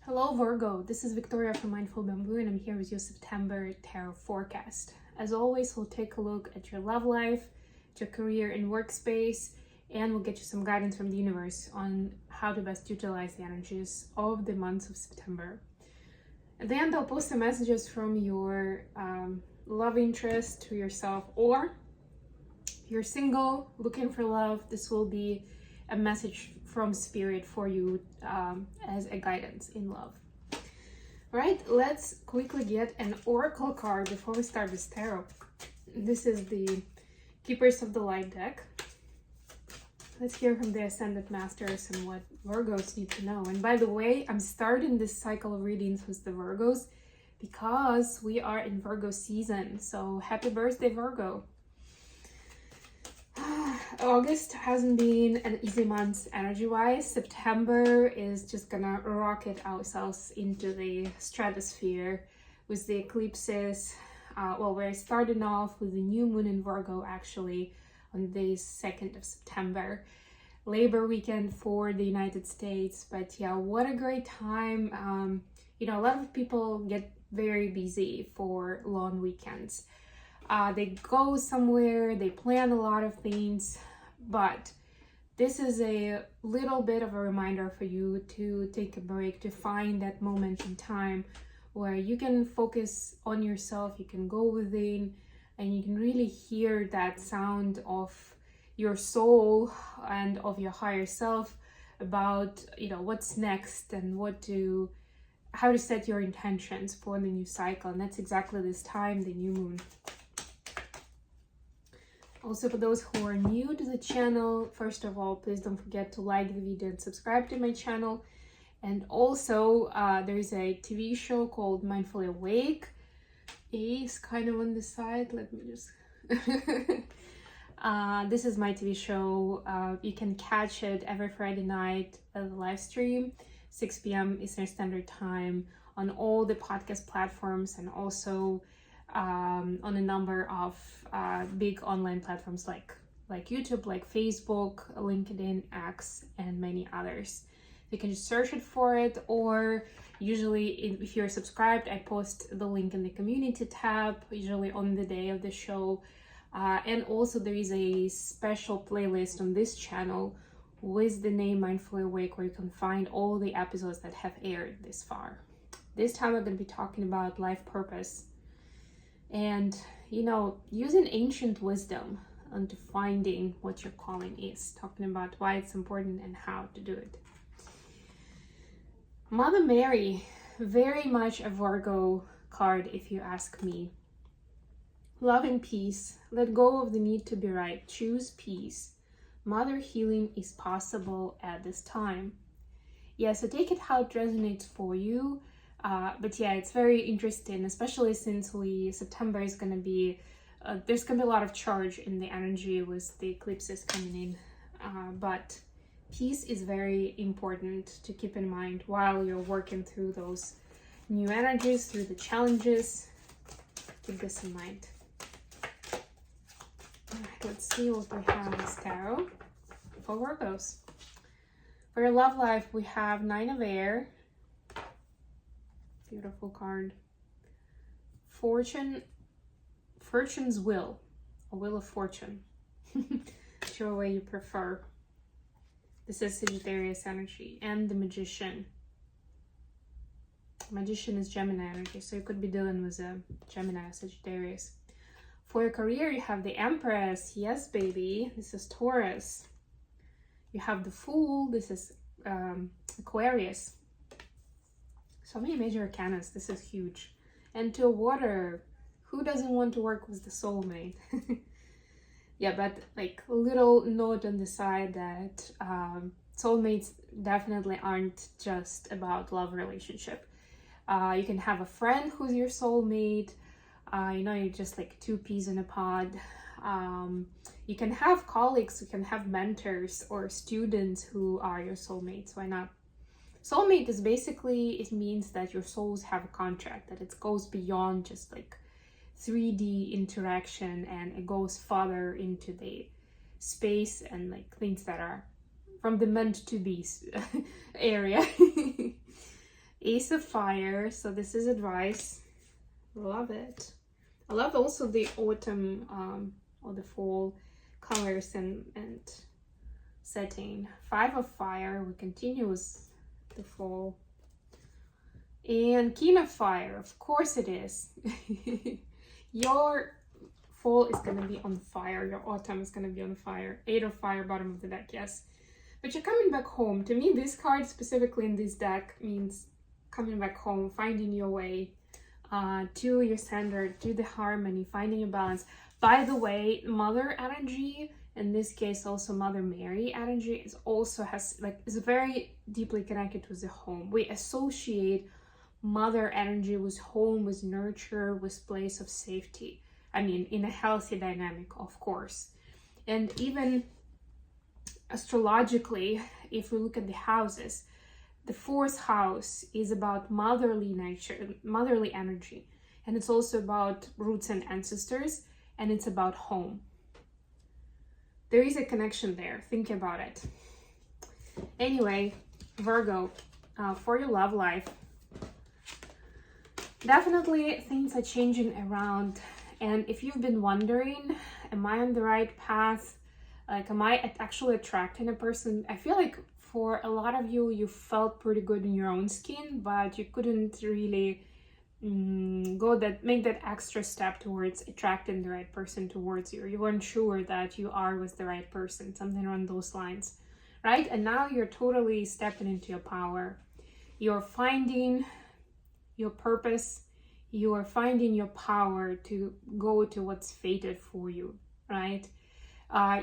Hello Virgo, this is Victoria from Mindful Bamboo and I'm here with your September tarot forecast. As always, we'll take a look at your love life, your career and workspace, and we'll get you some guidance from the universe on how to best utilize the energies of the months of September. At the end, I'll post some messages from your love interest to yourself, or if you're single, looking for love, this will be a message from spirit for you as a guidance in love. All right, let's quickly get an oracle card before we start this tarot. This is the Keepers of the Light deck. Let's hear from the Ascended Masters and what Virgos need to know. And by the way, I'm starting this cycle of readings with the Virgos because we are in Virgo season. So happy birthday, Virgo. August hasn't been an easy month energy-wise. September is just gonna rocket ourselves into the stratosphere with the eclipses. We're starting off with the new moon in Virgo actually on the 2nd of September. Labor weekend for the United States, but yeah, what a great time. A lot of people get very busy for long weekends. They go somewhere, they plan a lot of things, but this is a little bit of a reminder for you to take a break, to find that moment in time where you can focus on yourself, you can go within, and you can really hear that sound of your soul and of your higher self about, what's next and how to set your intentions for the new cycle. And that's exactly this time, the new moon. Also, for those who are new to the channel, first of all, please don't forget to like the video and subscribe to my channel. And also, there is a TV show called Mindfully Awake. It's kind of on the side. Let me just... this is my TV show. You can catch it every Friday night as a live stream, 6 p.m. Eastern Standard Time on all the podcast platforms, and also on a number of big online platforms like YouTube, like Facebook, LinkedIn, X, and many others. You can just search it for it, or usually if you're subscribed, I post the link in the community tab, usually on the day of the show. And also there is a special playlist on this channel with the name Mindfully Awake, where you can find all the episodes that have aired this far. This time we're going to be talking about life purpose. And, using ancient wisdom into finding what your calling is, talking about why it's important and how to do it. Mother Mary, very much a Virgo card if you ask me. Love and peace, let go of the need to be right, choose peace. Mother healing is possible at this time. Yeah, so take it how it resonates for you. But yeah, it's very interesting, especially since September is going to be, there's going to be a lot of charge in the energy with the eclipses coming in. But peace is very important to keep in mind while you're working through those new energies, through the challenges. Keep this in mind. All right, let's see what we have in this tarot for Virgos. For your love life, we have Nine of Air. Beautiful card. Fortune's Will, a Wheel of Fortune. Whichever way you prefer. This is Sagittarius energy. And the Magician. Magician is Gemini energy, so you could be dealing with a Gemini, Sagittarius. For your career, you have the Empress. Yes, baby. This is Taurus. You have the Fool. This is Aquarius. So many major arcanas. This is huge. And to water. Who doesn't want to work with the soulmate? Yeah, but like a little note on the side that soulmates definitely aren't just about love relationship. You can have a friend who's your soulmate. You're just like two peas in a pod. You can have colleagues, you can have mentors or students who are your soulmates. Why not? Soulmate is basically, it means that your souls have a contract, that it goes beyond just like 3D interaction, and it goes farther into the space and like things that are from the meant to be area. Ace of Fire. So this is advice. Love it. I love also the autumn or the fall colors and setting. Five of Fire. We continue with the fall. And King of Fire. Of course it is. Your fall is going to be on fire. Your autumn is going to be on fire. Eight of Fire, bottom of the deck, yes. But you're coming back home. To me, this card specifically in this deck means coming back home, finding your way to your center, to the harmony, finding your balance. By the way, Mother energy, in this case also Mother Mary energy, is also is very deeply connected with the home. We associate Mother energy with home, with nurture, with place of safety. I mean, in a healthy dynamic, of course. And even astrologically, if we look at the houses, the fourth house is about motherly nature, motherly energy. And it's also about roots and ancestors, and it's about home. There is a connection there. Think about it. Anyway, Virgo, for your love life, definitely things are changing around. And if you've been wondering, am I on the right path? Like, am I actually attracting a person? I feel like for a lot of you, you felt pretty good in your own skin, but you couldn't really make that extra step towards attracting the right person towards you. You weren't sure that you are with the right person, something along those lines, right? And now you're totally stepping into your power. You're finding your purpose. You are finding your power to go to what's fated for you, right?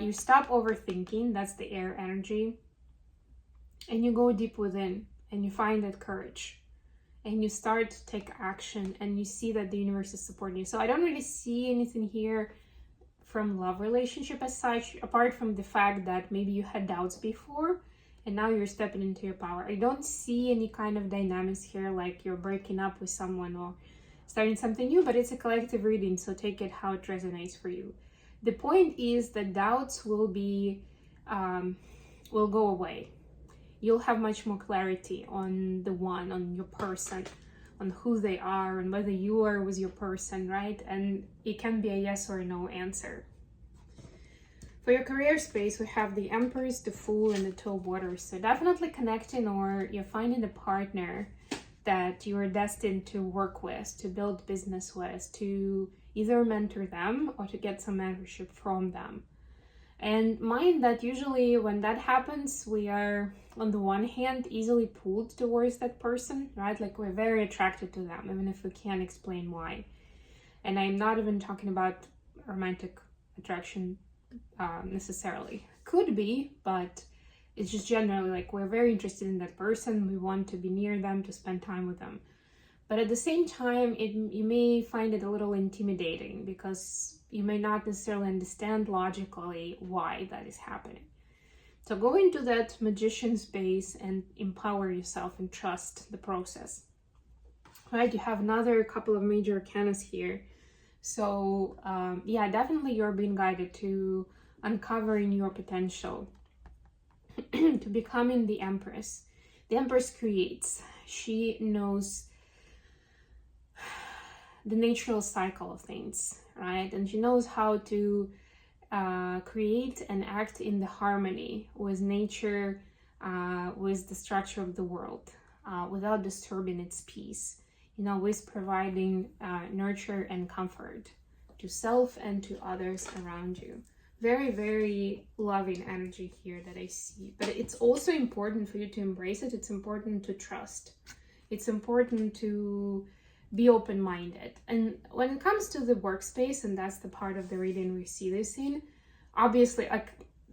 You stop overthinking, that's the air energy, and you go deep within and you find that courage and you start to take action and you see that the universe is supporting you. So I don't really see anything here from love relationship as such, apart from the fact that maybe you had doubts before and now you're stepping into your power. I don't see any kind of dynamics here like you're breaking up with someone or starting something new, but it's a collective reading, so take it how it resonates for you. The point is that doubts will go away. You'll have much more clarity on on your person, on who they are, and whether you are with your person, right? And it can be a yes or a no answer. For your career space, we have the Empress, the Fool, and the Two of Waters. So definitely connecting, or you're finding a partner that you are destined to work with, to build business with, to either mentor them or to get some mentorship from them. And mind that usually when that happens, we are, on the one hand, easily pulled towards that person, right? Like we're very attracted to them, even if we can't explain why. And I'm not even talking about romantic attraction necessarily. Could be, but it's just generally like we're very interested in that person. We want to be near them, to spend time with them. But at the same time, you may find it a little intimidating because you may not necessarily understand logically why that is happening. So go into that magician space and empower yourself and trust the process. Right, you have another couple of major arcanas here. So yeah, definitely you're being guided to uncovering your potential, to becoming the Empress. The Empress creates. She knows the natural cycle of things, right? And she knows how to create and act in the harmony with nature, with the structure of the world, without disturbing its peace, with providing nurture and comfort to self and to others around you. Very, very loving energy here that I see. But it's also important for you to embrace it. It's important to trust. It's important to be open-minded. And when it comes to the workspace, and that's the part of the reading we see this in, obviously,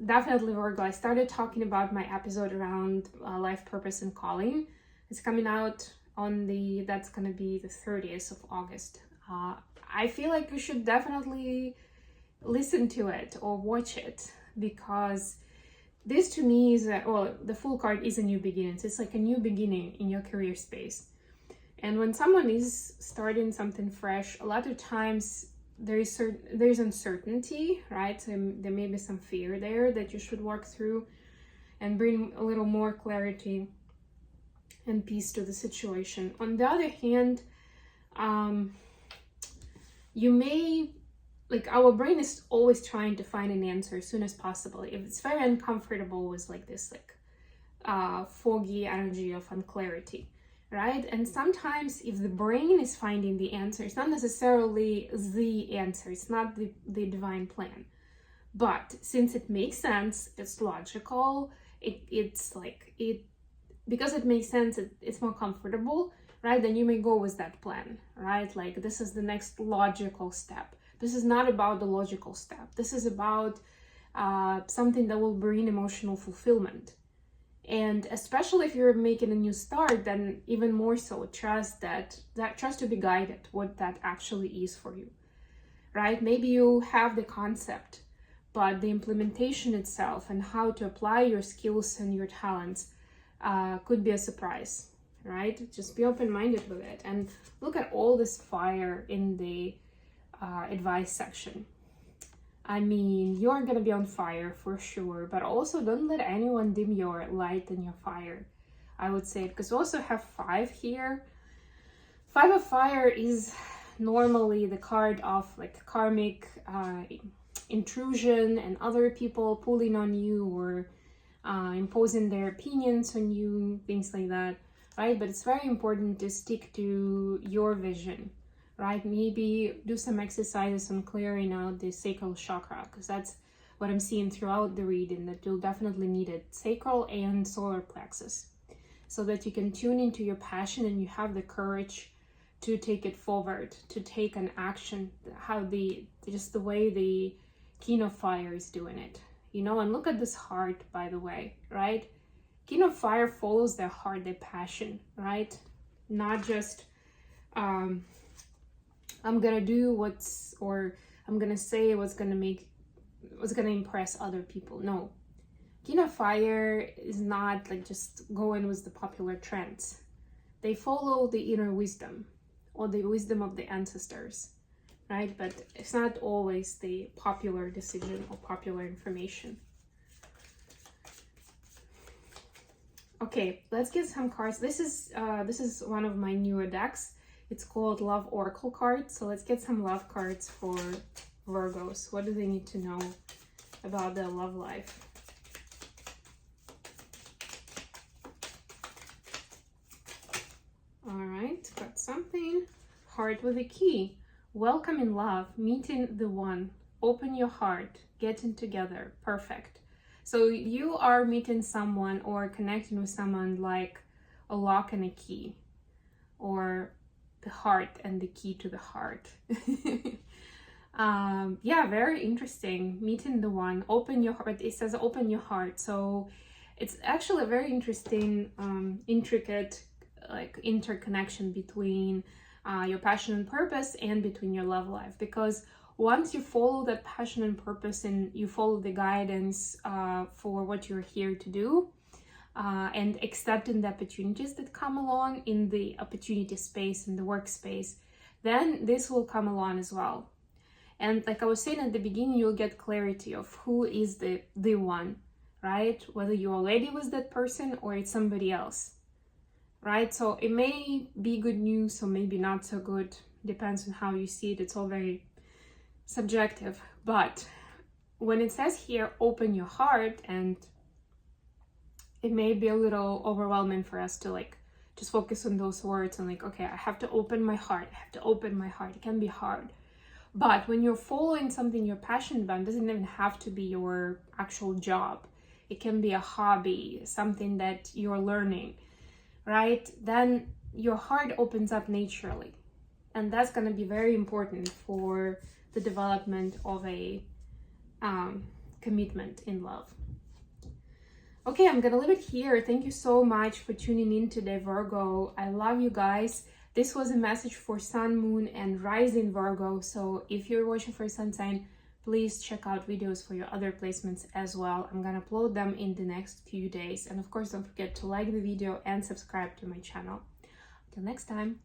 definitely Virgo, I started talking about my episode around life purpose and calling. It's coming out that's gonna be the 30th of August. I feel like you should definitely listen to it or watch it, because this to me is the Fool card is a new beginning. It's like a new beginning in your career space. And when someone is starting something fresh, a lot of times there's uncertainty, right? So there may be some fear there that you should work through and bring a little more clarity. and peace to the situation. On the other hand, you may, like, our brain is always trying to find an answer as soon as possible. If it's very uncomfortable with like this, like foggy energy of unclarity, right? And sometimes if the brain is finding the answer, it's not necessarily the answer, it's not the divine plan. But since it makes sense, it's logical, it's like, because it makes sense, it's more comfortable, right? Then you may go with that plan, right? Like, this is the next logical step. This is not about the logical step. This is about something that will bring emotional fulfillment. And especially if you're making a new start, then even more so, trust to be guided what that actually is for you, right? Maybe you have the concept, but the implementation itself and how to apply your skills and your talents could be a surprise, right? Just be open-minded with it and look at all this fire in the advice section. I mean, you're gonna be on fire for sure, but also don't let anyone dim your light and your fire, I would say, because we also have 5 here. 5 of fire is normally the card of like karmic intrusion and other people pulling on you or imposing their opinions on you, things like that, right? But it's very important to stick to your vision, right? Maybe do some exercises on clearing out the sacral chakra, because that's what I'm seeing throughout the reading, that you'll definitely need it, sacral and solar plexus, so that you can tune into your passion and you have the courage to take it forward, to take an action, how just the way the King of Fire is doing it, you know. And look at this heart, by the way, right? King of Fire follows their heart, their passion, right? Not just I'm gonna do I'm gonna say what's gonna impress other people. No, King of Fire is not like just going with the popular trends. They follow the inner wisdom or the wisdom of the ancestors, right? But it's not always the popular decision or popular information. Okay, let's get some cards. This is one of my newer decks. It's called Love Oracle cards. So let's get some love cards for Virgos. What do they need to know about their love life? All right, got something. Heart with a key. Welcome in love, meeting the one. Open your heart, getting together. Perfect. So you are meeting someone or connecting with someone like a lock and a key, or the heart and the key to the heart. Yeah, very interesting. Meeting the one, open your heart. It says open your heart. So it's actually a very interesting, intricate, like interconnection between your passion and purpose and between your love life. Because once you follow that passion and purpose and you follow the guidance for what you're here to do, and accepting the opportunities that come along in the opportunity space, in the workspace, then this will come along as well. And like I was saying at the beginning, you'll get clarity of who is the one, right? Whether you're already with that person or it's somebody else, right? So it may be good news or maybe not so good, depends on how you see it. It's all very subjective. But when it says here, open your heart, and it may be a little overwhelming for us to like just focus on those words and like, okay, I have to open my heart. I have to open my heart. It can be hard. But when you're following something you're passionate about, it doesn't even have to be your actual job. It can be a hobby, something that you're learning, right? Then your heart opens up naturally. And that's going to be very important for the development of a commitment in love. Okay, I'm gonna leave it here. Thank you so much for tuning in today, Virgo. I love you guys. This was a message for Sun, Moon, and Rising Virgo. So if you're watching for Sun sign, please check out videos for your other placements as well. I'm gonna upload them in the next few days. And of course, don't forget to like the video and subscribe to my channel. Until next time.